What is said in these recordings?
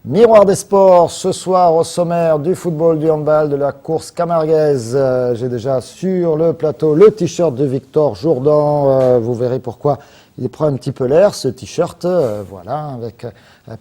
Miroir des sports, ce soir au sommaire du football, du handball, de la course camarguaise. J'ai déjà sur le plateau le t-shirt de Victor Jourdan. Vous verrez pourquoi il prend un petit peu l'air, ce t-shirt. Voilà, avec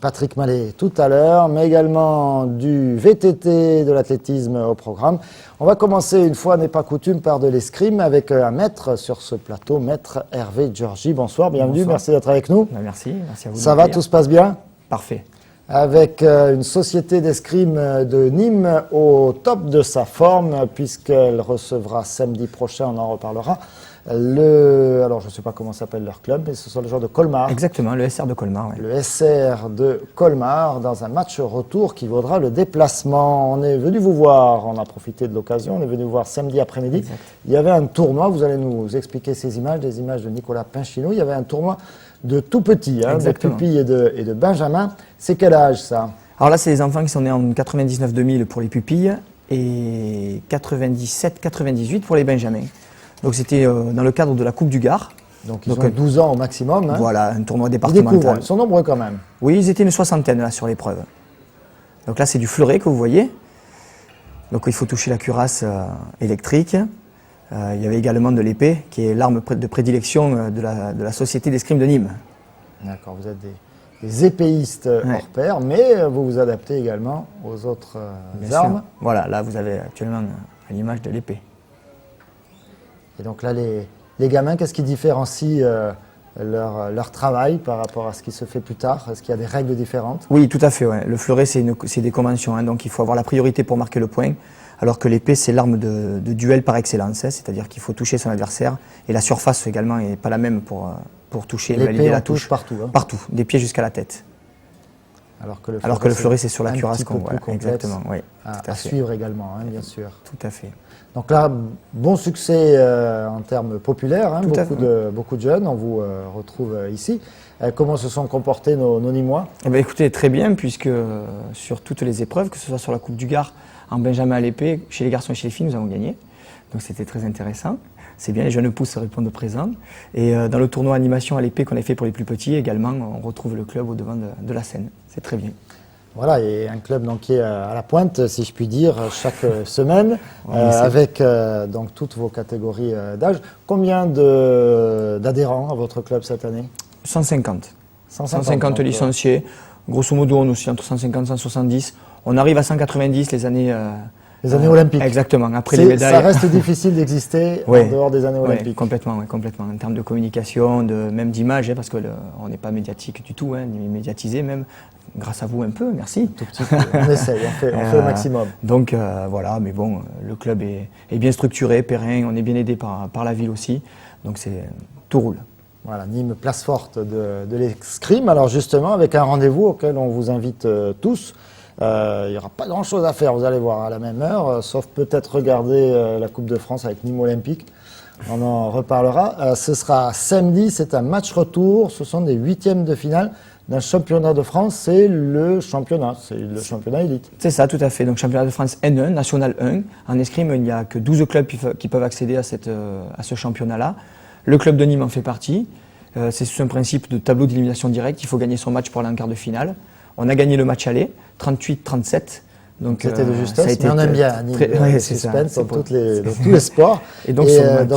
Patrick Mallet tout à l'heure, mais également du VTT, de l'athlétisme au programme. On va commencer, une fois n'est pas coutume, par de l'escrime avec un maître sur ce plateau, maître Hervé Georgi. Bonsoir, bienvenue, Bonsoir. Merci d'être avec nous. Merci à vous. Ça va, tout se passe bien ? Parfait. Avec une société d'escrime de Nîmes au top de sa forme, puisqu'elle recevra samedi prochain, on en reparlera, alors je ne sais pas comment s'appelle leur club, mais ce sont les joueurs de Colmar. Exactement, le SR de Colmar. Ouais. Le SR de Colmar, dans un match retour qui vaudra le déplacement. On est venu vous voir, on a profité de l'occasion, on est venu vous voir samedi après-midi. Exact. Il y avait un tournoi, vous allez nous expliquer ces images, des images de Nicolas Pinchino. Il y avait un tournoi de tout petits, de pupilles et de benjamins. C'est quel âge ça ? Alors là, c'est les enfants qui sont nés en 99-2000 pour les pupilles et 97-98 pour les benjamins. Donc c'était dans le cadre de la Coupe du Gard. Donc ils ont 12 ans au maximum. Voilà, un tournoi Ils départemental. sont nombreux quand même. Oui, ils étaient une soixantaine là sur l'épreuve. Donc là, c'est du fleuret que vous voyez. Donc il faut toucher la cuirasse électrique. Il y avait également de l'épée, qui est l'arme de prédilection de la société d'escrime de Nîmes. D'accord, vous êtes des épéistes hors pair, mais vous vous adaptez également aux autres armes. Sûr. Voilà, là vous avez actuellement à l'image de l'épée. Et donc là, les gamins, qu'est-ce qui différencie leur travail par rapport à ce qui se fait plus tard ? Est-ce qu'il y a des règles différentes ? Oui, tout à fait. Ouais. Le fleuret, c'est des conventions, donc il faut avoir la priorité pour marquer le point, alors que l'épée, c'est l'arme de duel par excellence, c'est-à-dire qu'il faut toucher son adversaire, et la surface également n'est pas la même pour toucher et valider la touche. Partout. Partout, des pieds jusqu'à la tête. Alors que le fleuret, c'est sur la cuirasse qu'on voit. Exactement, oui. À suivre également, bien sûr. Tout à fait. Donc là, bon succès en termes populaires, beaucoup de jeunes, on vous retrouve ici. Comment se sont comportés nos Nîmois ? Écoutez, très bien, puisque sur toutes les épreuves, que ce soit sur la Coupe du Gard, en benjamin à l'épée, chez les garçons et chez les filles, nous avons gagné. Donc c'était très intéressant. C'est bien, les jeunes pousses répondent présent. Et dans le tournoi animation à l'épée qu'on a fait pour les plus petits, également, on retrouve le club au devant de la scène. C'est très bien. Voilà, et un club donc, qui est à la pointe, si je puis dire, chaque semaine, avec donc toutes vos catégories d'âge. Combien d'adhérents à votre club cette année ? 150. 150 licenciés. Grosso modo, on est aussi entre 150 et 170. On arrive à 190 les années olympiques. Exactement, après les médailles. Ça reste difficile d'exister en dehors des années olympiques. Complètement. En termes de communication, même d'image, parce qu'on n'est pas médiatique du tout, ni médiatisé même. Grâce à vous un peu, merci. Tout petit peu. On essaye, on fait le maximum. Donc voilà, mais bon, le club est bien structuré, périn, on est bien aidé par la ville aussi, donc tout roule. Voilà, Nîmes, place forte de l'escrime. Alors justement, avec un rendez-vous auquel on vous invite tous, il n'y aura pas grand-chose à faire, vous allez voir, à la même heure, sauf peut-être regarder la Coupe de France avec Nîmes Olympique. On en reparlera. Ce sera samedi, c'est un match retour, ce sont des huitièmes de finale d'un championnat de France, c'est le championnat élite. C'est ça, tout à fait. Donc championnat de France N1, National 1. En escrime, il n'y a que 12 clubs qui peuvent accéder à ce championnat-là. Le club de Nîmes en fait partie. C'est un principe de tableau d'élimination directe. Il faut gagner son match pour aller en quart de finale. On a gagné le match aller, 38-37. Donc c'était de justesse, mais on aime bien à Nîmes, le suspense dans tous les sports. Et donc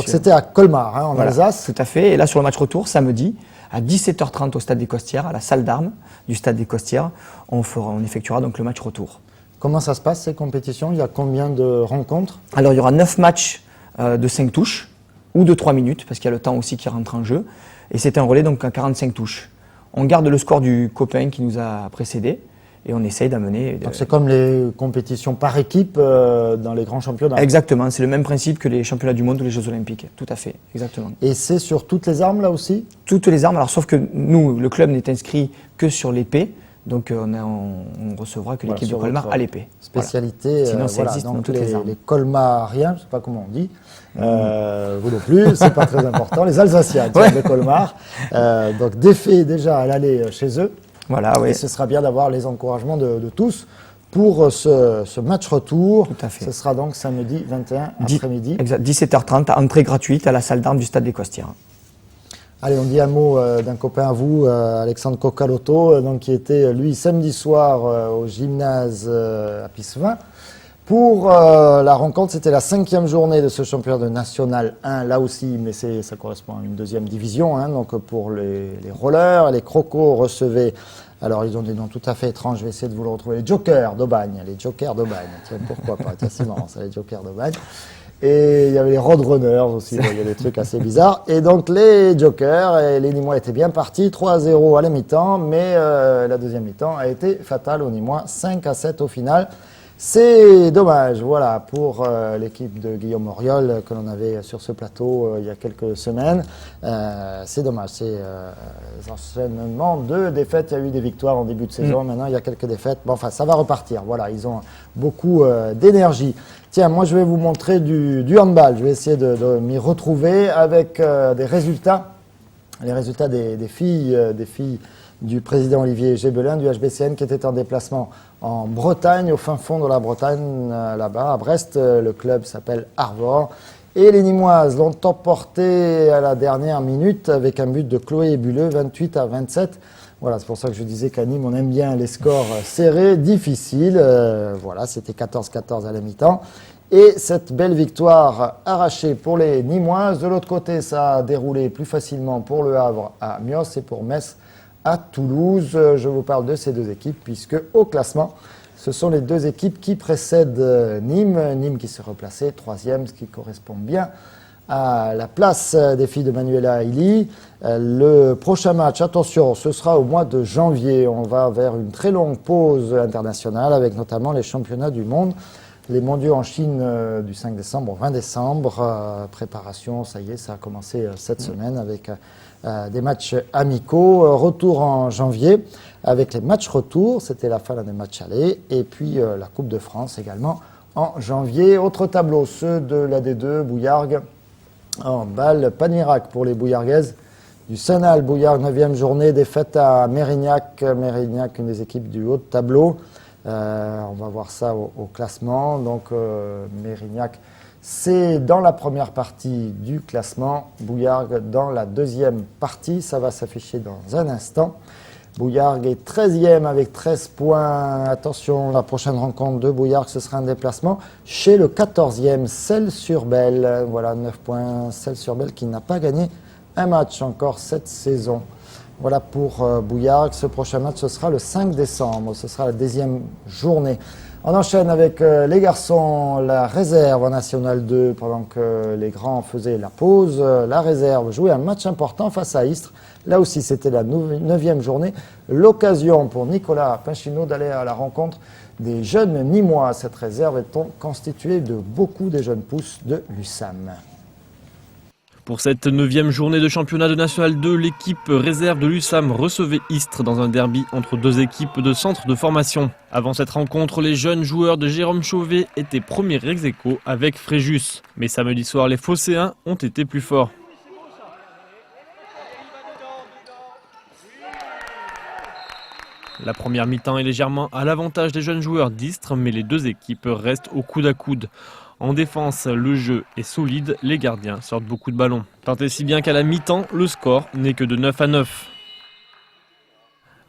c'était à Colmar, en Alsace. Tout à fait. Et là, sur le match retour, samedi, à 17h30 au Stade des Costières, à la salle d'armes du Stade des Costières, on effectuera donc le match retour. Comment ça se passe, ces compétitions ? Il y a combien de rencontres ? Alors, il y aura 9 matchs de 5 touches ou de 3 minutes, parce qu'il y a le temps aussi qui rentre en jeu. Et c'est un relais donc à 45 touches. On garde le score du copain qui nous a précédé et on essaye d'amener... Donc c'est comme les compétitions par équipe dans les grands championnats. Exactement, c'est le même principe que les championnats du monde ou les Jeux Olympiques, tout à fait, exactement. Et c'est sur toutes les armes là aussi ? Toutes les armes, alors sauf que nous, le club n'est inscrit que sur l'épée, donc on recevra que l'équipe de Colmar à l'épée. Spécialité, sinon ça existe dans toutes les armes. Les Colmariens, je ne sais pas comment on dit, vous non plus, c'est pas très important, les Alsaciens de Colmar, donc défait déjà à l'aller chez eux. Voilà, oui. Et ce sera bien d'avoir les encouragements de tous pour ce match retour. Tout à fait. Ce sera donc samedi 21 après-midi. Exact, 17h30, entrée gratuite à la salle d'armes du stade des Costières. Allez, on dit un mot d'un copain à vous, Alexandre Cocalotto, donc qui était lui samedi soir au gymnase à Pissevin. Pour la rencontre, c'était la 5e journée de ce championnat de National 1, là aussi, mais ça correspond à une 2e division. Hein, donc pour les rollers, les crocos recevaient, alors ils ont des noms tout à fait étranges, je vais essayer de vous le retrouver, les Jokers d'Aubagne, tiens, pourquoi pas, tiens, c'est marrant ça, les Jokers d'Aubagne. Et il y avait les Roadrunners aussi, il y a des trucs assez bizarres. Et donc les Jokers et les Nîmois étaient bien partis, 3-0 à la mi-temps, mais la deuxième mi-temps a été fatale aux Nîmois, 5-7 au final. C'est dommage, voilà, pour l'équipe de Guillaume Auriol que l'on avait sur ce plateau il y a quelques semaines. C'est dommage, c'est enchaînement de défaites. Il y a eu des victoires en début de saison, maintenant il y a quelques défaites. Bon, enfin, ça va repartir, voilà, ils ont beaucoup d'énergie. Tiens, moi je vais vous montrer du handball. Je vais essayer de m'y retrouver avec des résultats. Les résultats des filles du président Olivier Gébelin du HBCN qui était en déplacement en Bretagne, au fin fond de la Bretagne, là-bas, à Brest. Le club s'appelle Arvor. Et les Nîmoises l'ont emporté à la dernière minute avec un but de Chloé Bulleux, 28-27. Voilà, c'est pour ça que je disais qu'à Nîmes, on aime bien les scores serrés, difficiles. Voilà, c'était 14-14 à la mi-temps. Et cette belle victoire arrachée pour les Nîmoises. De l'autre côté, ça a déroulé plus facilement pour Le Havre à Mios et pour Metz à Toulouse. Je vous parle de ces deux équipes puisque au classement, ce sont les deux équipes qui précèdent Nîmes. Nîmes qui s'est replacé 3e, ce qui correspond bien à la place des filles de Manuela Aili. Le prochain match, attention, ce sera au mois de janvier. On va vers une très longue pause internationale avec notamment les championnats du monde. Les mondiaux en Chine du 5 décembre au 20 décembre. Préparation, ça y est, ça a commencé cette semaine avec des matchs amicaux. Retour en janvier avec les matchs retour. C'était la fin des matchs allés. Et puis la Coupe de France également en janvier. Autre tableau, ceux de la D2, Bouillargues. En balle, pas de miracle pour les Bouillarguaises. Du Senal, Bouillargues, 9e journée, défaite à Mérignac. Mérignac, une des équipes du haut de tableau. On va voir ça au classement. Donc Mérignac, c'est dans la première partie du classement. Bouillargues dans la deuxième partie. Ça va s'afficher dans un instant. Bouillargues est 13e avec 13 points. Attention, la prochaine rencontre de Bouillargues, ce sera un déplacement chez le 14e, Celles-sur-Belle. Voilà, 9 points, Celles-sur-Belle qui n'a pas gagné un match encore cette saison. Voilà pour Bouillargues. Ce prochain match, ce sera le 5 décembre. Ce sera la 10e journée. On enchaîne avec les garçons, la réserve en National 2 pendant que les grands faisaient la pause. La réserve jouait un match important face à Istres. Là aussi, c'était la 9e journée. L'occasion pour Nicolas Pinchino d'aller à la rencontre des jeunes Nîmois. Cette réserve est constituée de beaucoup des jeunes pousses de l'USAM. Pour cette 9e journée de championnat de National 2, l'équipe réserve de l'USAM recevait Istres dans un derby entre deux équipes de centre de formation. Avant cette rencontre, les jeunes joueurs de Jérôme Chauvet étaient premiers ex-aequo avec Fréjus. Mais samedi soir, les Phocéens ont été plus forts. La première mi-temps est légèrement à l'avantage des jeunes joueurs d'Istres, mais les deux équipes restent au coude à coude. En défense, le jeu est solide, les gardiens sortent beaucoup de ballons. Tant et si bien qu'à la mi-temps, le score n'est que de 9-9.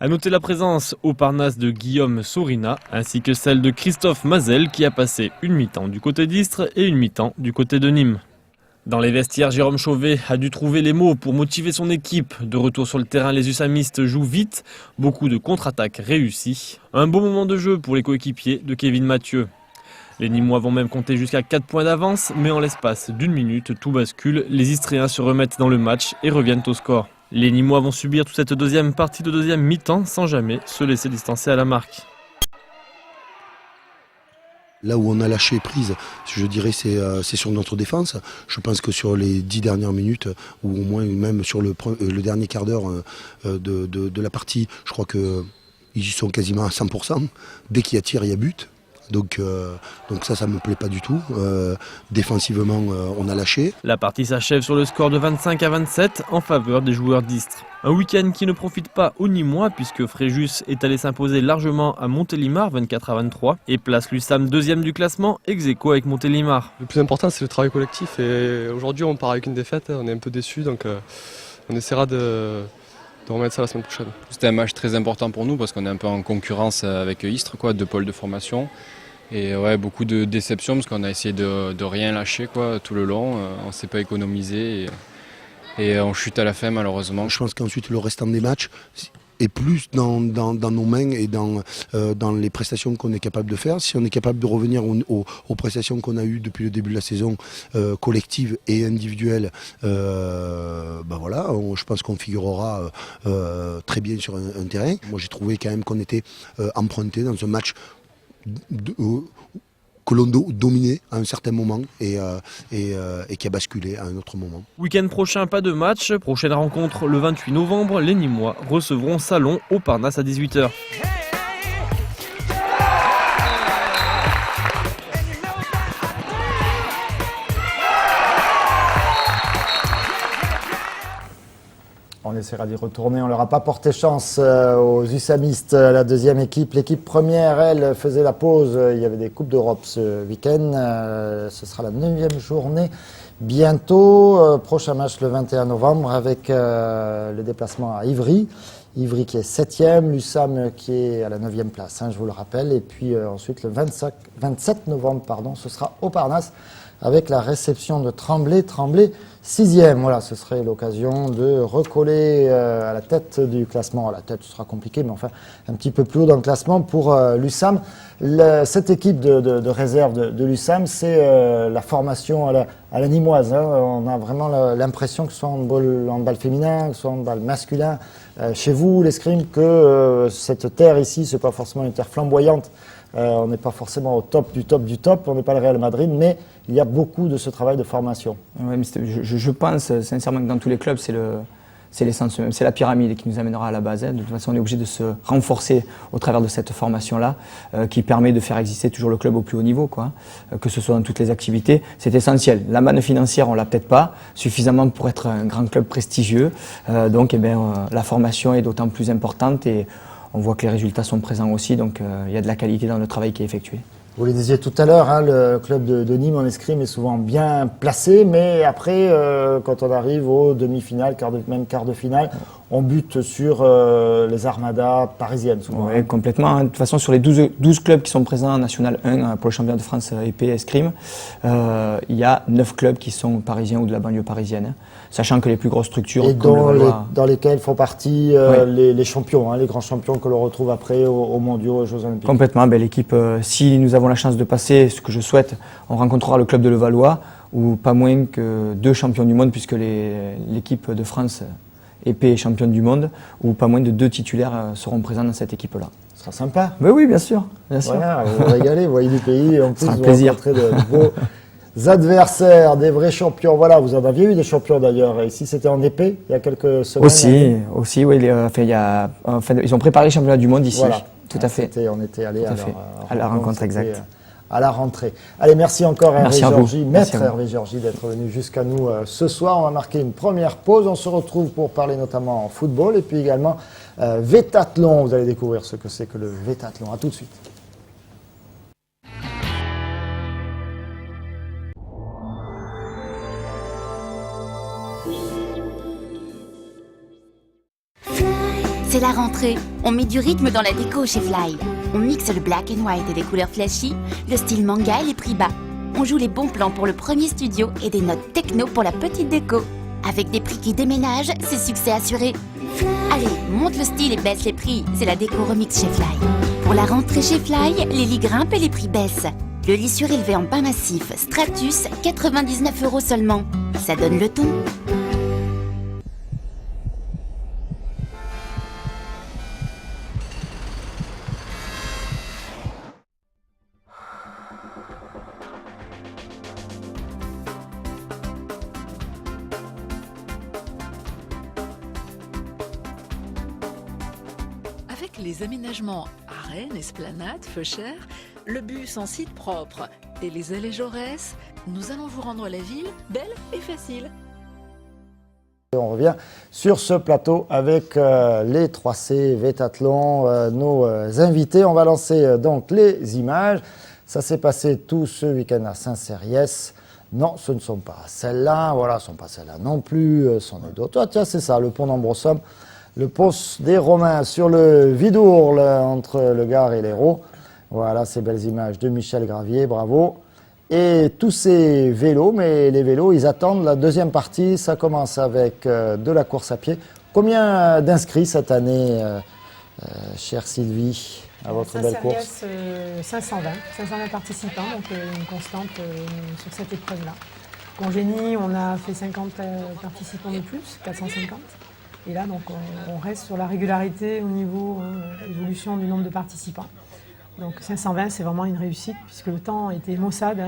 A noter la présence au Parnasse de Guillaume Sorina, ainsi que celle de Christophe Mazel qui a passé une mi-temps du côté d'Istres et une mi-temps du côté de Nîmes. Dans les vestiaires, Jérôme Chauvet a dû trouver les mots pour motiver son équipe. De retour sur le terrain, les USAMistes jouent vite, beaucoup de contre-attaques réussies. Un beau moment de jeu pour les coéquipiers de Kevin Mathieu. Les Nîmois vont même compter jusqu'à 4 points d'avance, mais en l'espace d'une minute, tout bascule. Les Istréens se remettent dans le match et reviennent au score. Les Nîmois vont subir toute cette deuxième partie de deuxième mi-temps sans jamais se laisser distancer à la marque. Là où on a lâché prise, je dirais, c'est sur notre défense. Je pense que sur les 10 dernières minutes, ou au moins même sur le dernier quart d'heure de la partie, je crois qu'ils y sont quasiment à 100%. Dès qu'il y a tir, il y a but. Donc ça me plaît pas du tout. Défensivement, on a lâché. La partie s'achève sur le score de 25-27 en faveur des joueurs d'Istres. Un week-end qui ne profite pas aux Nîmois puisque Fréjus est allé s'imposer largement à Montélimar 24-23 et place l'USAM deuxième du classement ex aequo avec Montélimar. Le plus important c'est le travail collectif et aujourd'hui on part avec une défaite, on est un peu déçus donc on essaiera de remettre ça la semaine prochaine. C'était un match très important pour nous parce qu'on est un peu en concurrence avec Istres, deux pôles de formation. Et ouais, beaucoup de déceptions parce qu'on a essayé de rien lâcher tout le long, on ne s'est pas économisé et on chute à la fin malheureusement. Je pense qu'ensuite le restant des matchs est plus dans nos mains et dans les prestations qu'on est capable de faire. Si on est capable de revenir aux prestations qu'on a eues depuis le début de la saison, collectives et individuelles, je pense qu'on figurera très bien sur un terrain. Moi j'ai trouvé quand même qu'on était emprunté dans un match que l'on dominait à un certain moment et qui a basculé à un autre moment. Week-end prochain, pas de match. Prochaine rencontre le 28 novembre. Les Nîmois recevront Salon au Parnasse à 18h. On essaiera d'y retourner. On leur a pas porté chance aux USAMistes, la deuxième équipe. L'équipe première, elle, faisait la pause. Il y avait des Coupes d'Europe ce week-end. Ce sera la 9e journée. Bientôt, prochain match le 21 novembre avec le déplacement à Ivry. Ivry qui est 7e, l'USAM qui est à la 9e place, je vous le rappelle. Et puis ensuite, le 27 novembre, ce sera au Parnasse avec la réception de Tremblay. Tremblay 6e, voilà, ce serait l'occasion de recoller à la tête du classement. À la tête, ce sera compliqué, mais enfin, un petit peu plus haut dans le classement pour l'USAM. Cette équipe de réserve de l'USAM, c'est la formation à la nîmoise. On a vraiment l'impression que ce soit en handball féminin, que ce soit en handball masculin. Chez vous, l'escrime, que cette terre ici, c'est pas forcément une terre flamboyante. On n'est pas forcément au top du top du top, on n'est pas le Real Madrid, mais il y a beaucoup de ce travail de formation. Ouais, mais je pense sincèrement que dans tous les clubs, c'est l'essence même, c'est la pyramide qui nous amènera à la base. De toute façon, on est obligé de se renforcer au travers de cette formation-là, qui permet de faire exister toujours le club au plus haut niveau, que ce soit dans toutes les activités. C'est essentiel. La manne financière, on l'a peut-être pas suffisamment pour être un grand club prestigieux. Donc, la formation est d'autant plus importante et on voit que les résultats sont présents aussi. Donc, il y a de la qualité dans le travail qui est effectué. Vous le disiez tout à l'heure, le club de Nîmes en escrime est souvent bien placé, mais après, quand on arrive aux demi-finales, même quart de finale, on bute sur les armadas parisiennes souvent. Oui, complètement. De toute façon, sur les 12 clubs qui sont présents en National 1 pour le championnat de France épée escrime, il y a 9 clubs qui sont parisiens ou de la banlieue parisienne, sachant que les plus grosses structures... Et dans lesquelles font partie les champions, les grands champions que l'on retrouve après aux mondiaux, aux Jeux Olympiques. Complètement. L'équipe, si nous avons la chance de passer, ce que je souhaite, on rencontrera le club de Levallois, ou pas moins que 2 champions du monde, puisque l'équipe de France épée est championne du monde, ou pas moins de 2 titulaires seront présents dans cette équipe-là. Ce sera sympa. Mais oui, bien sûr. Voilà, vous vous régalez, vous voyez du pays, et en plus vous plaisir. rencontrez de beaux adversaires, des vrais champions. Voilà, vous en aviez eu des champions d'ailleurs. Ici, c'était en épée, il y a quelques semaines. Aussi, oui. Ils ont préparé le championnat du monde ici. Voilà. Tout à fait. On était allé à la rencontre exacte. À la rentrée. Allez, merci encore merci Hervé Georgy, maître merci Hervé Georgy, d'être venu jusqu'à nous ce soir. On va marquer une première pause. On se retrouve pour parler notamment en football et puis également vétathlon. Vous allez découvrir ce que c'est que le vétathlon. À tout de suite. C'est la rentrée. On met du rythme dans la déco chez Fly. On mixe le black and white et des couleurs flashy, le style manga et les prix bas. On joue les bons plans pour le premier studio et des notes techno pour la petite déco. Avec des prix qui déménagent, c'est succès assuré. Allez, monte le style et baisse les prix. C'est la déco remix chez Fly. Pour la rentrée chez Fly, les lits grimpent et les prix baissent. Le lit surélevé en bain massif Stratus, 99 € seulement. Ça donne le ton. Avec les aménagements Arène, Esplanade, Feuchères, le bus en site propre. Élysée et Jaurès, nous allons vous rendre la ville belle et facile. On revient sur ce plateau avec les 3C Vétathlon, nos invités. On va lancer donc les images. Ça s'est passé tout ce week-end à Saint-Cériès. Non, ce ne sont pas celles-là. Voilà, ce ne sont pas celles-là non plus. Ce sont d'autres. Ah, tiens, c'est ça, le pont d'Ambrossum. Le pont des Romains sur le Vidourle entre le Gard et l'Hérault. Voilà ces belles images de Michel Gravier. Bravo. Et tous ces vélos, mais les vélos, ils attendent la deuxième partie. Ça commence avec de la course à pied. Combien d'inscrits cette année, chère Sylvie, à votre belle course? 520 participants, donc une constante sur cette épreuve-là. Congénie, on a fait 50 participants de plus, 450. Et là, donc, on reste sur la régularité au niveau évolution du nombre de participants. Donc 520, c'est vraiment une réussite, puisque le temps était maussade.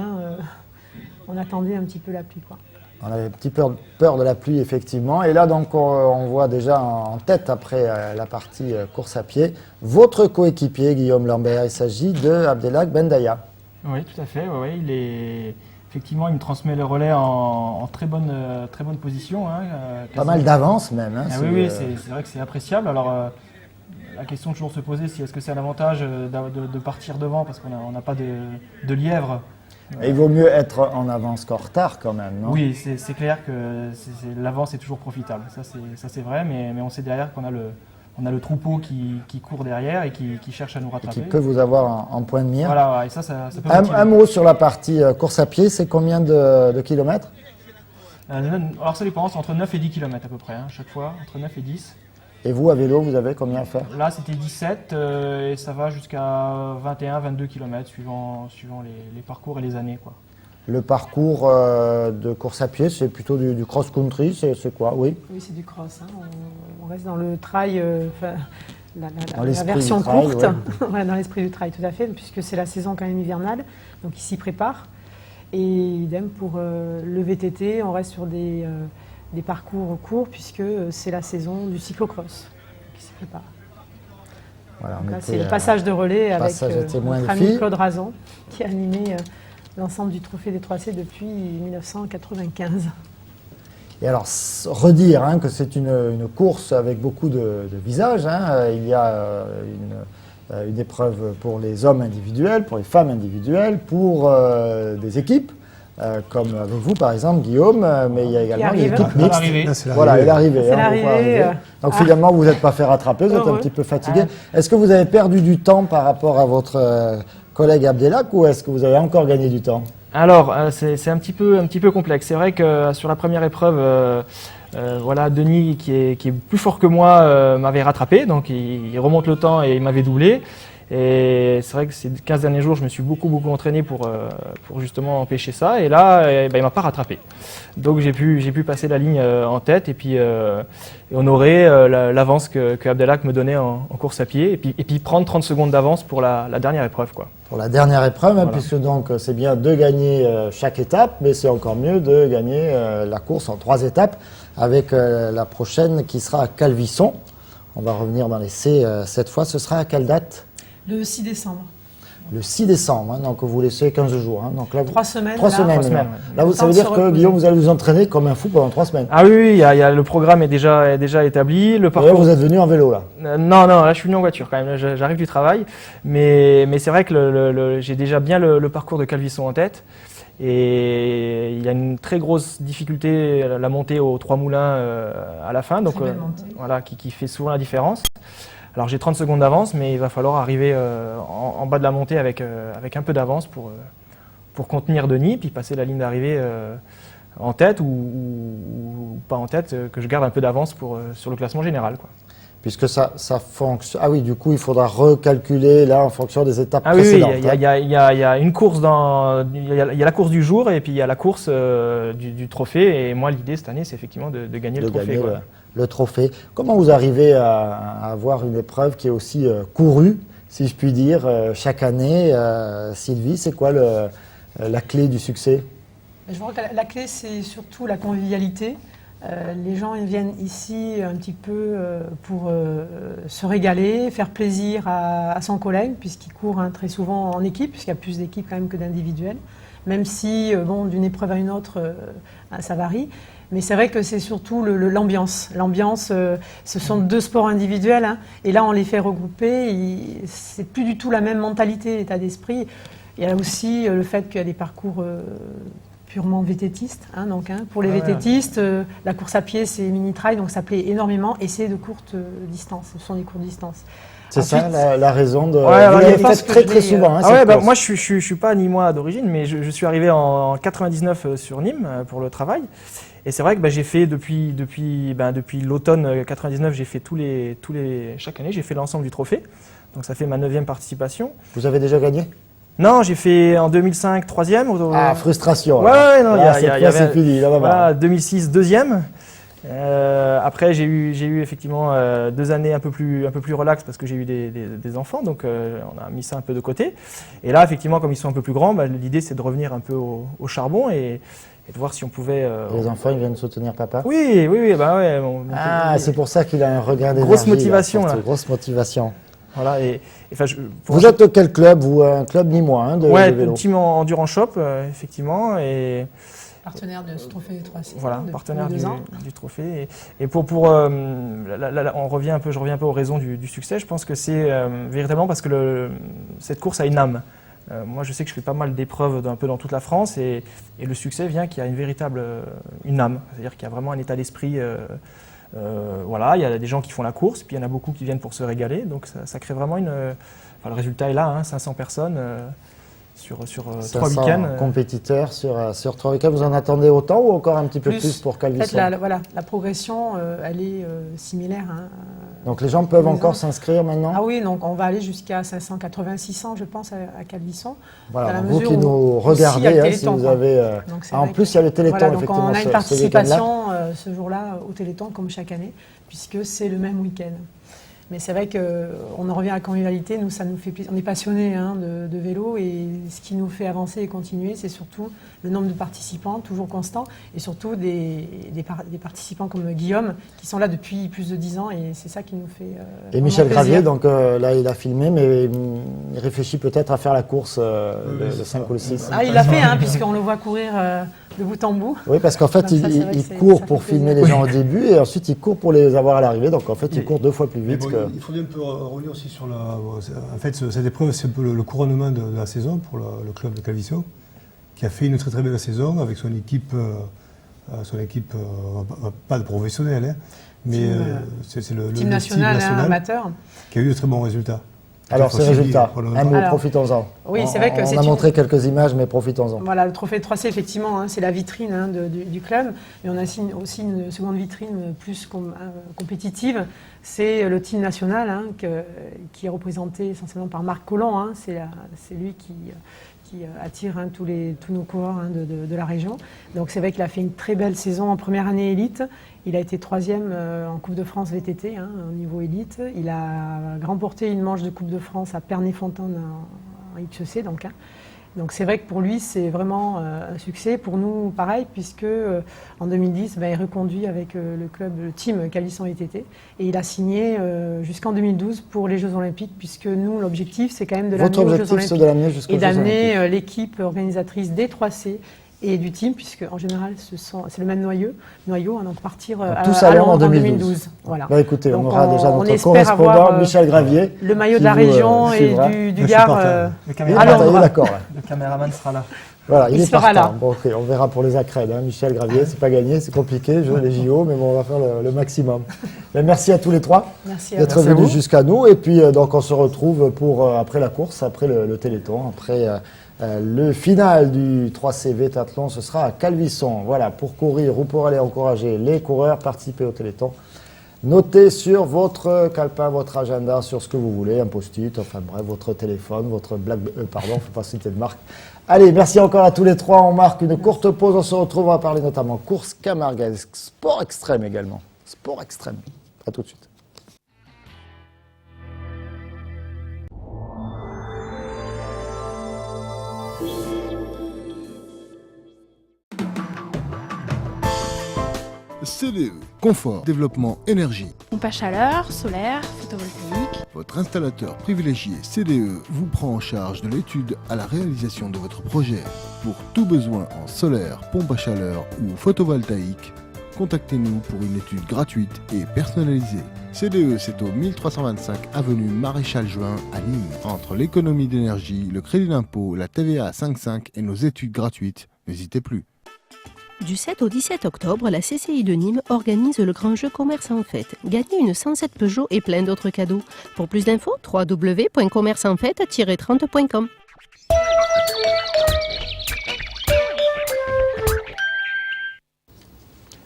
On attendait un petit peu la pluie, quoi. On avait un petit peu peur de la pluie, effectivement. Et là, donc, on voit déjà en tête, après la partie course à pied, votre coéquipier, Guillaume Lambert. Il s'agit de Abdelhak Bendaya. Oui, tout à fait. Oui. Effectivement, il me transmet le relais en très bonne position. Pas mal d'avance, même. Oui, c'est vrai que c'est appréciable. Alors, la question toujours se poser, c'est est-ce que c'est un avantage de partir devant parce qu'on n'a pas de lièvre. Et il vaut mieux être en avance qu'en retard quand même, non? Oui, c'est clair que l'avance est toujours profitable. Ça c'est vrai, mais on sait derrière qu'on a le troupeau qui court derrière et qui cherche à nous rattraper. Et qui peut vous avoir en point de mire. Voilà, et ça peut un mot sur la partie course à pied, c'est combien de kilomètres? Alors ça dépend, c'est entre 9 et 10 km à peu près, chaque fois, entre 9 et 10. Et vous, à vélo, vous avez combien à faire? Là, c'était 17 et ça va jusqu'à 21, 22 km suivant les parcours et les années, quoi. Le parcours de course à pied, c'est plutôt du cross-country, c'est quoi? Oui, c'est du cross. On reste dans le trail, la du version trail, courte, ouais. dans l'esprit du trail, tout à fait, puisque c'est la saison quand même hivernale, donc ils s'y préparent. Et idem pour le VTT, on reste sur des parcours courts, puisque c'est la saison du cyclocross qui s'y prépare. Voilà, c'est le passage de relais avec notre ami filles. Claude Razon, qui a animé l'ensemble du Trophée des 3C depuis 1995. Et alors, redire que c'est une course avec beaucoup de visages. Il y a une épreuve pour les hommes individuels, pour les femmes individuelles, pour des équipes. Comme avec vous par exemple Guillaume, mais il y a également des équipes mixtes. Voilà, c'est l'arrivée. Donc finalement vous n'êtes pas fait rattraper, vous êtes un petit peu fatigué. Est-ce que vous avez perdu du temps par rapport à votre collègue Abdelhak ou est-ce que vous avez encore gagné du temps? Alors c'est un petit peu complexe. C'est vrai que sur la première épreuve, Denis qui est plus fort que moi m'avait rattrapé, donc il remonte le temps et il m'avait doublé. Et c'est vrai que ces 15 derniers jours, je me suis beaucoup entraîné pour justement empêcher ça. Et là, il m'a pas rattrapé. Donc j'ai pu passer la ligne en tête et puis honorer l'avance que Abdelhak me donnait en course à pied. Et puis prendre 30 secondes d'avance pour la dernière épreuve, quoi. Pour la dernière épreuve, voilà. Puisque donc c'est bien de gagner chaque étape, mais c'est encore mieux de gagner la course en 3 étapes avec la prochaine qui sera à Calvisson. On va revenir dans les C cette fois. Ce sera à quelle date? Le 6 décembre. Le 6 décembre, donc vous laissez 15 jours. Donc là, 3 semaines. 3 semaines. Là, ça veut dire que Guillaume, vous allez vous entraîner comme un fou pendant 3 semaines. Ah oui, le programme est déjà établi. Le parcours. Vous êtes venu en vélo là? Non, là je suis venu en voiture quand même. J'arrive du travail, mais c'est vrai que j'ai déjà bien le parcours de Calvisson en tête. Et il y a une très grosse difficulté, la montée aux 3 moulins à la fin, donc qui fait souvent la différence. Alors j'ai 30 secondes d'avance, mais il va falloir arriver en bas de la montée avec un peu d'avance pour contenir Denis, puis passer la ligne d'arrivée en tête ou pas en tête, que je garde un peu d'avance sur le classement général, quoi. Puisque ça fonctionne. Ah oui, du coup, il faudra recalculer là en fonction des étapes précédentes. Oui, il y a une course il y a la course du jour et puis il y a la course du trophée. Et moi, l'idée cette année, c'est effectivement de gagner le trophée. Le trophée. Comment vous arrivez à avoir une épreuve qui est aussi courue, si je puis dire, chaque année? Sylvie, c'est quoi la clé du succès? Je crois que la clé, c'est surtout la convivialité. Les gens ils viennent ici un petit peu pour se régaler, faire plaisir à son collègue, puisqu'il court très souvent en équipe, puisqu'il y a plus d'équipes quand même que d'individuels, même si bon, d'une épreuve à une autre, ça varie. Mais c'est vrai que c'est surtout l'ambiance. L'ambiance, ce sont 2 sports individuels, hein, et là on les fait regrouper, c'est plus du tout la même mentalité, l'état d'esprit. Il y a aussi le fait qu'il y a des parcours purement vététistes. Hein, donc, pour les vététistes, la course à pied c'est mini-trail, donc ça plaît énormément, et c'est de courtes distances, ce sont des courtes distances. C'est ça la raison de... Ouais, vous l'avez fait très souvent. Hein, moi je suis pas ni moi d'origine, mais je suis arrivé en 99 sur Nîmes pour le travail. Et c'est vrai que j'ai fait depuis l'automne 99, j'ai fait chaque année, j'ai fait l'ensemble du trophée. Donc ça fait ma 9e participation. Vous avez déjà gagné ? Non, j'ai fait en 2005 3e. Ah, frustration. Ouais, non, c'est fini. Là, voilà, 2006 2e. Après j'ai eu effectivement 2 années un peu plus relax parce que j'ai eu des enfants, donc on a mis ça un peu de côté. Et là effectivement comme ils sont un peu plus grands, l'idée c'est de revenir un peu au charbon et de voir si on pouvait... Les enfants ils viennent soutenir papa ? Oui, ouais. C'est pour ça qu'il a un regard d'énergie. Grosse motivation là. Grosse motivation. Voilà, vous êtes de quel club ? Vous, un club nîmois de vélo ? Team Endurance Shop, effectivement. Et partenaire de ce trophée 3C. Voilà, partenaire du trophée. Et je reviens un peu aux raisons du succès. Je pense que c'est véritablement parce que cette course a une âme. Moi, je sais que je fais pas mal d'épreuves un peu dans toute la France et le succès vient qu'il y a une véritable âme. C'est-à-dire qu'il y a vraiment un état d'esprit. Voilà, il y a des gens qui font la course, puis il y en a beaucoup qui viennent pour se régaler. Donc ça crée vraiment le résultat est là, 500 personnes. Sur 3 week-ends. Compétiteurs sur 3 week-ends. Vous en attendez autant ou encore un petit peu plus pour Calvisson ? En fait, la progression, elle est similaire. Hein, donc les gens peuvent encore s'inscrire maintenant ? Ah oui, donc on va aller jusqu'à 580-600, je pense, à Calvisson. Voilà, vous qui nous regardez, si vous avez... en plus, il y a le Téléthon, voilà, donc effectivement. On a une participation ce jour-là au Téléthon, comme chaque année, puisque c'est le même week-end. Mais c'est vrai qu'on en revient à la convivialité, nous ça nous fait plaisir. On est passionnés de vélo et ce qui nous fait avancer et continuer, c'est surtout le nombre de participants, toujours constant, et surtout des participants comme Guillaume, qui sont là depuis plus de 10 ans, et c'est ça qui nous fait et Michel Gravier, donc là il a filmé, mais il réfléchit peut-être à faire la course le 5 ou le 6. Ah, il l'a fait, puisqu'on le voit courir de bout en bout. Oui, parce qu'en fait, il court pour filmer les gens au début, et ensuite il court pour les avoir à l'arrivée, donc en fait il court 2 fois plus vite. Il faudrait un peu revenir aussi sur en fait, cette épreuve, c'est un peu le couronnement de la saison pour le club de Calvisson, qui a fait une très très belle saison avec son équipe pas de professionnels, mais c'est le team national amateur qui a eu de très bons résultats. Alors, ces résultats, un mot, profitons-en. Oui, c'est vrai que on a montré quelques images, mais profitons-en. Voilà, le trophée 3C, effectivement, c'est la vitrine du club. Mais on a aussi une seconde vitrine plus compétitive. C'est le team national, qui est représenté essentiellement par Marc Collomb. C'est lui qui attire tous nos coureurs de la région. Donc c'est vrai qu'il a fait une très belle saison en première année élite. Il a été 3e en Coupe de France VTT au niveau élite. Il a remporté une manche de Coupe de France à Pernay-Fontaine en XEC. Donc c'est vrai que pour lui c'est vraiment un succès. Pour nous pareil, puisque en 2010 il reconduit avec le team Calvisson VTT et il a signé jusqu'en 2012 pour les Jeux Olympiques, puisque nous l'objectif c'est quand même de l'amener aux Jeux Olympiques et d'amener l'équipe organisatrice des 3C et du team, puisque en général c'est le même noyau, donc partir à Londres en 2012. Voilà. Écoutez, donc on aura déjà notre correspondant Michel Gravier, le maillot de la région et du Gard à Londres. D'accord. Le caméraman sera là. Voilà, il sera là. Bon, okay, on verra pour les accrèdes. Michel Gravier, c'est pas gagné, c'est compliqué, les JO, mais bon, on va faire le maximum. Mais merci à tous les 3 d'être venus jusqu'à nous. Et puis, donc, on se retrouve pour après la course, après le Téléthon, après le final du 3C Vétathlon, ce sera à Calvisson. Voilà, pour courir ou pour aller encourager les coureurs, participer au Téléthon. Notez sur votre calepin, votre agenda, sur ce que vous voulez, un post-it, enfin bref, votre téléphone, votre pardon, faut pas citer de marque. Allez, merci encore à tous les 3. On marque une courte pause. On se retrouve. On va parler notamment course camarguaise, sport extrême également. Sport extrême. À tout de suite. CDE. Confort, développement, énergie. Pompe à chaleur, solaire, photovoltaïque. Votre installateur privilégié CDE vous prend en charge de l'étude à la réalisation de votre projet. Pour tout besoin en solaire, pompe à chaleur ou photovoltaïque, contactez-nous pour une étude gratuite et personnalisée. CDE, c'est au 1325 avenue Maréchal Juin à Nîmes. Entre l'économie d'énergie, le crédit d'impôt, la TVA à 5,5 et nos études gratuites, n'hésitez plus. Du 7 au 17 octobre, la CCI de Nîmes organise le grand jeu Commerce en Fête. Gagnez une 107 Peugeot et plein d'autres cadeaux. Pour plus d'infos, www.commerceenfête-30.com.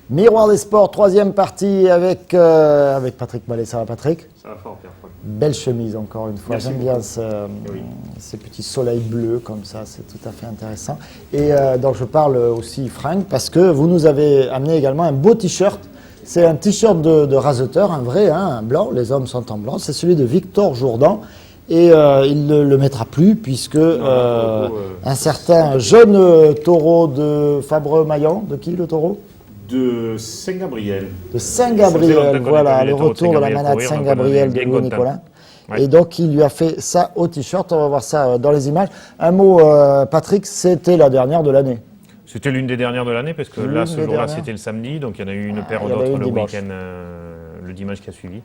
Miroir des sports, troisième partie avec Patrick Mallet. Ça va, Patrick? Ça va fort, Pierre-Paul. Belle chemise, encore une fois. Merci J'aime bien ces petits soleils bleus comme ça, c'est tout à fait intéressant. Et donc je parle aussi, Franck, parce que vous nous avez amené également un beau t-shirt. C'est un t-shirt de raseteur, un vrai, un blanc. Les hommes sont en blanc. C'est celui de Victor Jourdan. Et il ne le mettra plus puisque un certain jeune taureau de Fabre-Maillan, de qui le taureau? De Saint-Gabriel. De Saint-Gabriel, voilà, le retour de la manade Saint-Gabriel de Louis Nicolin. Ouais. Et donc, il lui a fait ça au t-shirt. On va voir ça dans les images. Un mot, Patrick, c'était la dernière de l'année. C'était l'une des dernières de l'année, parce que là, ce jour-là, c'était le samedi. Donc, il y en a eu une paire d'autres le week-end, le dimanche qui a suivi.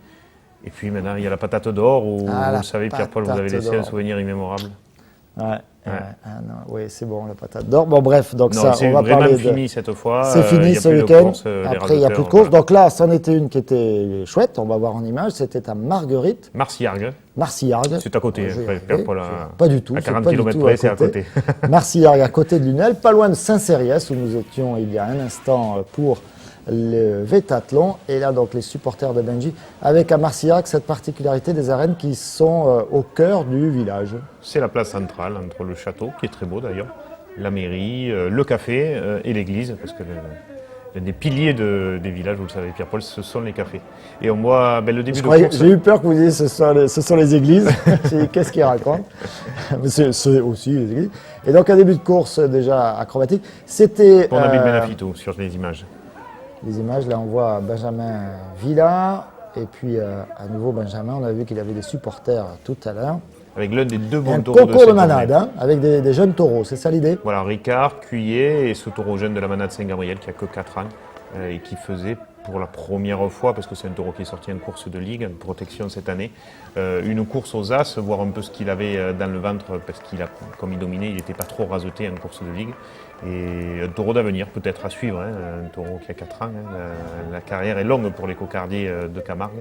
Et puis maintenant, il y a la patate d'or, où, vous le savez, Pierre-Paul, vous avez laissé un souvenir immémorable. Oui, c'est bon, la patate d'or. Bon, bref, donc non, ça, on va parler de... C'est fini cette fois. C'est fini ce week-end. Après, il n'y a plus de course. Donc là, c'en était une qui était chouette. On va voir en image. C'était à Marguerite. Marcillargues. Marcillargues. C'est à côté. Pas du tout. À 40 km près, c'est à côté. Marcillargues, à côté de Lunel, pas loin de Saint-Cériès, où nous étions il y a un instant pour le Vétathlon. Et là, donc, les supporters de Benji, avec à Marcillargues cette particularité des arènes qui sont au cœur du village. C'est la place centrale, entre le château, qui est très beau d'ailleurs, la mairie, le café et l'église, parce que l'un des piliers des villages, vous le savez, Pierre-Paul, ce sont les cafés. Et on voit le début de course. J'ai eu peur que vous disiez ce sont les églises. J'ai dit, qu'est-ce qu'il raconte? C'est aussi les églises. Et donc, un début de course déjà acrobatique. C'était... Pour Nabil Benafito, sur les images. Les images, là, on voit Benjamin Villa. Et puis, à nouveau, Benjamin, on a vu qu'il avait des supporters tout à l'heure. Avec l'un des deux bons taureaux de concours de manade, hein, avec des jeunes taureaux, c'est ça l'idée? Voilà, Ricard, Cuillet et ce taureau jeune de la manade Saint-Gabriel qui a que 4 ans et qui faisait pour la première fois, parce que c'est un taureau qui est sorti en course de ligue, en protection cette année, une course aux As, voir un peu ce qu'il avait dans le ventre, parce comme il dominait, il n'était pas trop raseté en course de ligue. Et un taureau d'avenir, peut-être à suivre, hein, un taureau qui a 4 ans. Hein, la carrière est longue pour les cocardiers de Camargue,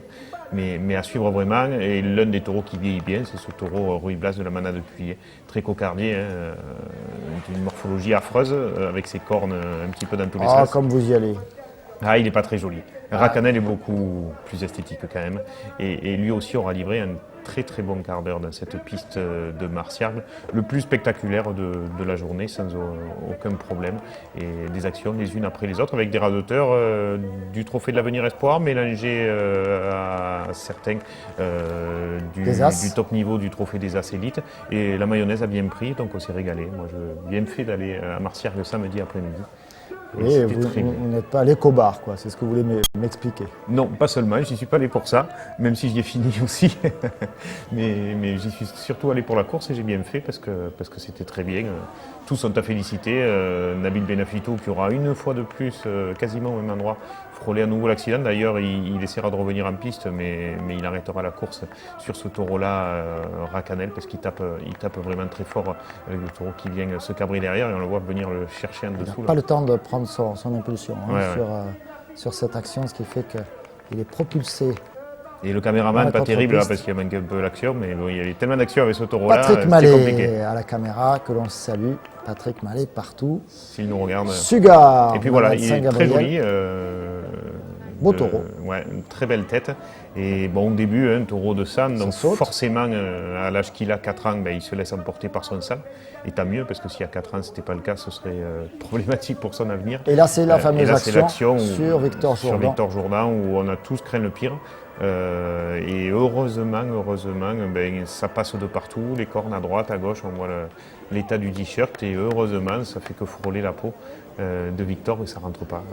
mais à suivre vraiment. Et l'un des taureaux qui vieillit bien, c'est ce taureau Ruy Blas de la manade de Cuillet, très cocardier, hein, d'une morphologie affreuse, avec ses cornes un petit peu dans tous les sens. Comme vous y allez. Ah, il n'est pas très joli. Racanel est beaucoup plus esthétique quand même. Et lui aussi aura livré un très très bon quart d'heure dans cette piste de Marcillargues, le plus spectaculaire de la journée, sans aucun problème. Et des actions les unes après les autres, avec des radoteurs du Trophée de l'Avenir Espoir, mélangés à certains du top niveau du Trophée des As Élites. Et la mayonnaise a bien pris, donc on s'est régalé. Moi, j'ai bien fait d'aller à Marcillargues samedi après-midi. Oui, vous n'êtes pas allé qu'au bar, quoi. C'est ce que vous voulez m'expliquer. Non, pas seulement, j'y suis pas allé pour ça, même si j'y ai fini aussi. mais j'y suis surtout allé pour la course et j'ai bien fait parce que c'était très bien. Tous sont à féliciter. Nabil Benafito qui aura une fois de plus, quasiment au même endroit, frôlé à nouveau l'accident. D'ailleurs, il essaiera de revenir en piste, mais il arrêtera la course sur ce taureau-là, Racanel, parce qu'il tape vraiment très fort avec le taureau qui vient se cabrer derrière et on le voit venir le chercher en dessous. Il n'a pas le temps de prendre son impulsion Ouais. sur cette action, ce qui fait qu'il est propulsé. Et le caméraman, pas terrible, là, parce qu'il manque un peu l'action, mais bon, il y avait tellement d'action avec ce taureau-là, Patrick c'était Mallet compliqué. à la caméra, que l'on salue. Patrick Mallet partout. S'il nous regarde. Sugar. Et puis voilà, il est très joli. Beau taureau. Ouais, une très belle tête. Et bon, au début, un taureau de sang, donc forcément, à l'âge qu'il a, 4 ans, il se laisse emporter par son sang. Et tant mieux, parce que s'il y a 4 ans, ce n'était pas le cas, ce serait problématique pour son avenir. Et là, c'est la fameuse action sur Victor Jourdan, où on a tous craint le pire. Et heureusement, ça passe de partout, les cornes à droite, à gauche, on voit l'état du t-shirt et heureusement ça fait que frôler la peau de Victor et ça rentre pas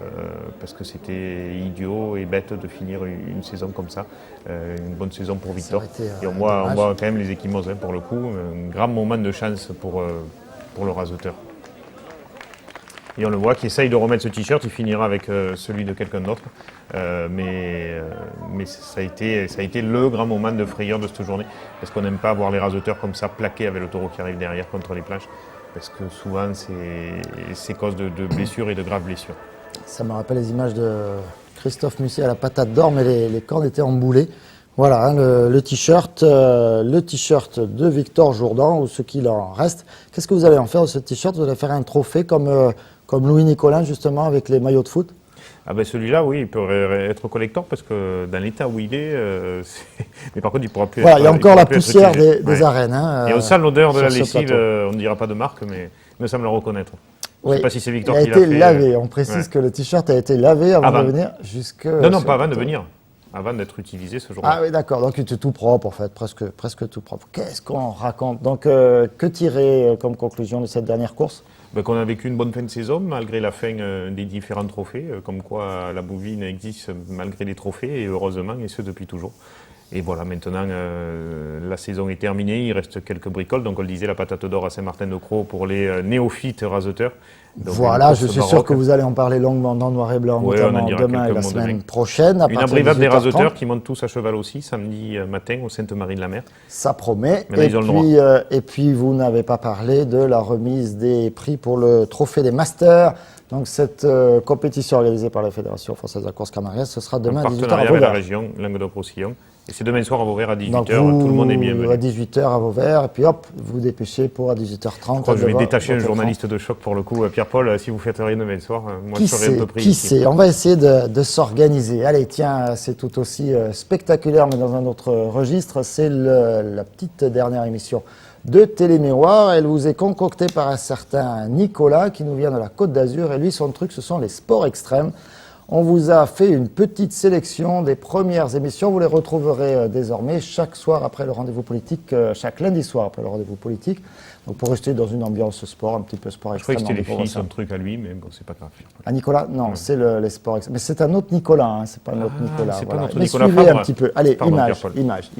parce que c'était idiot et bête de finir une saison comme ça, une bonne saison pour Victor. Et on voit quand même les équimoses pour le coup, un grand moment de chance pour le raseteur. Et on le voit qui essaye de remettre ce t-shirt, il finira avec celui de quelqu'un d'autre. Mais ça a été le grand moment de frayeur de cette journée. Parce qu'on n'aime pas voir les raseteurs comme ça plaqués avec le taureau qui arrive derrière contre les planches. Parce que souvent c'est cause de blessures et de graves blessures. Ça me rappelle les images de Christophe Mussier à la patate d'or, mais les cornes étaient emboulées. Voilà, hein, le t-shirt de Victor Jourdan, ou ce qu'il en reste. Qu'est-ce que vous allez en faire de ce t-shirt? Vous allez faire un trophée comme Louis Nicolin, justement, avec les maillots de foot? Ah ben celui-là, oui, il peut être collector parce que dans l'état où il est, mais par contre, il ne pourra plus voilà, être. il y a encore la poussière des arènes. Hein, et on sent l'odeur de la lessive, on ne dira pas de marque, mais il me semble le reconnaître. Je ne sais pas si c'est Victor qui l'a fait. Il a été lavé, on précise que le t-shirt a été lavé avant de venir jusque... Non, pas avant de venir. Avant d'être utilisé ce jour-là. Ah oui, d'accord. Donc, il était tout propre, en fait, presque tout propre. Qu'est-ce qu'on raconte? Donc, que tirer comme conclusion de cette dernière course? Qu'on a vécu une bonne fin de saison, malgré la fin des différents trophées, comme quoi la bovine existe malgré les trophées, et heureusement, et ce depuis toujours. Et voilà, maintenant, la saison est terminée, il reste quelques bricoles. Donc, on le disait, la patate d'or à Saint-Martin-de-Croix pour les néophytes raseteurs. Donc, voilà, je suis sûr que vous allez en parler longuement dans Noir et Blanc, notamment demain et la semaine prochaine. Une abrivade des raseteurs qui montent tous à cheval aussi, samedi matin au Sainte-Marie-de-la-Mer. Ça promet. Maintenant, et puis, vous n'avez pas parlé de la remise des prix pour le Trophée des Masters. Donc, cette compétition organisée par la Fédération française de la course camargaise, ce sera demain à 18h à Vauvert. En partenariat avec la région Languedoc-Roussillon. Et c'est demain soir à Vauvert à 18h, tout le monde est bienvenu. À 18h à Vauvert, et puis hop, vous dépêchez pour à 18h30. Je crois que je vais détacher un journaliste de choc pour le coup. Pierre-Paul, si vous faites rien demain soir, moi je serai un peu pris. Qui sait? On va essayer de s'organiser. Allez, tiens, c'est tout aussi spectaculaire, mais dans un autre registre. C'est la petite dernière émission de Télémiroir. Elle vous est concoctée par un certain Nicolas qui nous vient de la Côte d'Azur. Et lui, son truc, ce sont les sports extrêmes. On vous a fait une petite sélection des premières émissions. Vous les retrouverez désormais chaque soir après le rendez-vous politique, chaque lundi soir après le rendez-vous politique. Donc pour rester dans une ambiance sport, un petit peu sport extrême. Je croyais que c'était les filles, son truc à lui, mais bon, c'est pas grave. À Nicolas? Non, c'est les sports extrêmes. Mais c'est un autre Nicolas, hein, c'est pas un autre Nicolas. C'est voilà. pas notre Mais Nicolas suivez Fabre. un petit peu. Allez, Pardon, image.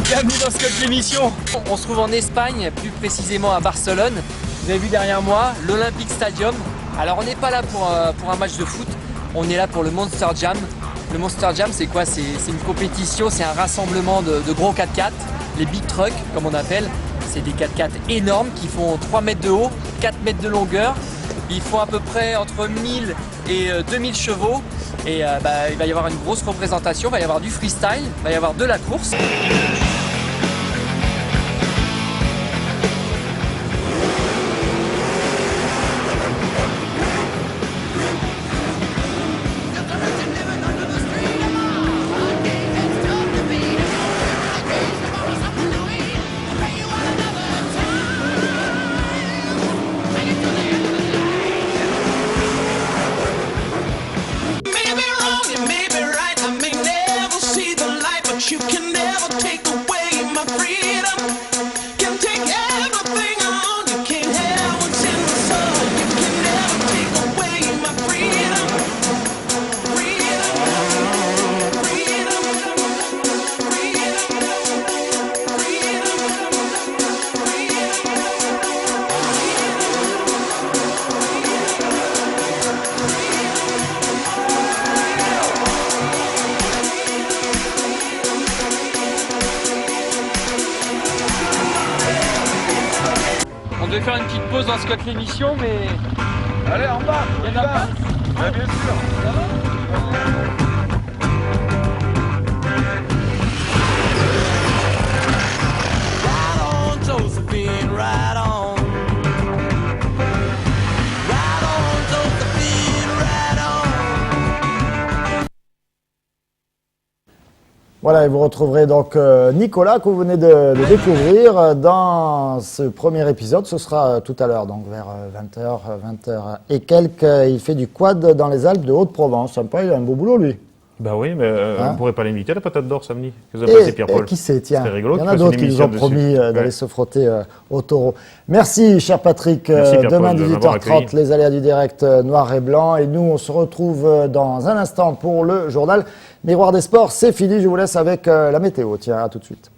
Bienvenue dans Scotch l'émission. On se trouve en Espagne, plus précisément à Barcelone. Vous avez vu derrière moi l'Olympic Stadium. Alors on n'est pas là pour un match de foot, on est là pour le Monster Jam. Le Monster Jam, c'est quoi? C'est une compétition, c'est un rassemblement de gros 4x4, les big trucks comme on appelle. C'est des 4x4 énormes qui font 3 mètres de haut, 4 mètres de longueur. Ils font à peu près entre 1000 et 2000 chevaux. Et il va y avoir une grosse représentation, il va y avoir du freestyle, il va y avoir de la course. You can never take away faire une petite pause dans Scott l'émission, mais... Allez, en bas. Il y en a pas. Ouais, bien sûr. Ça va? Josephine, ride on. Ride on, Josephine, ride on. Voilà, et vous retrouverez donc Nicolas que vous venez de découvrir dans ce premier épisode. Ce sera tout à l'heure, donc vers 20h, 20h et quelques. Il fait du quad dans les Alpes de Haute-Provence. Sympa, il a un beau boulot lui. Bah oui, mais on ne pourrait pas l'inviter à la patate d'or samedi. Que vous avez passé, Pierre-Paul? Qui sait, tiens. Rigolo, il y en a d'autres qui nous ont promis d'aller se frotter au taureau. Merci, cher Patrick. Demain, 18h30, les aléas du direct noir et blanc. Et nous, on se retrouve dans un instant pour le journal Miroir des Sports. C'est fini, je vous laisse avec la météo. Tiens, à tout de suite.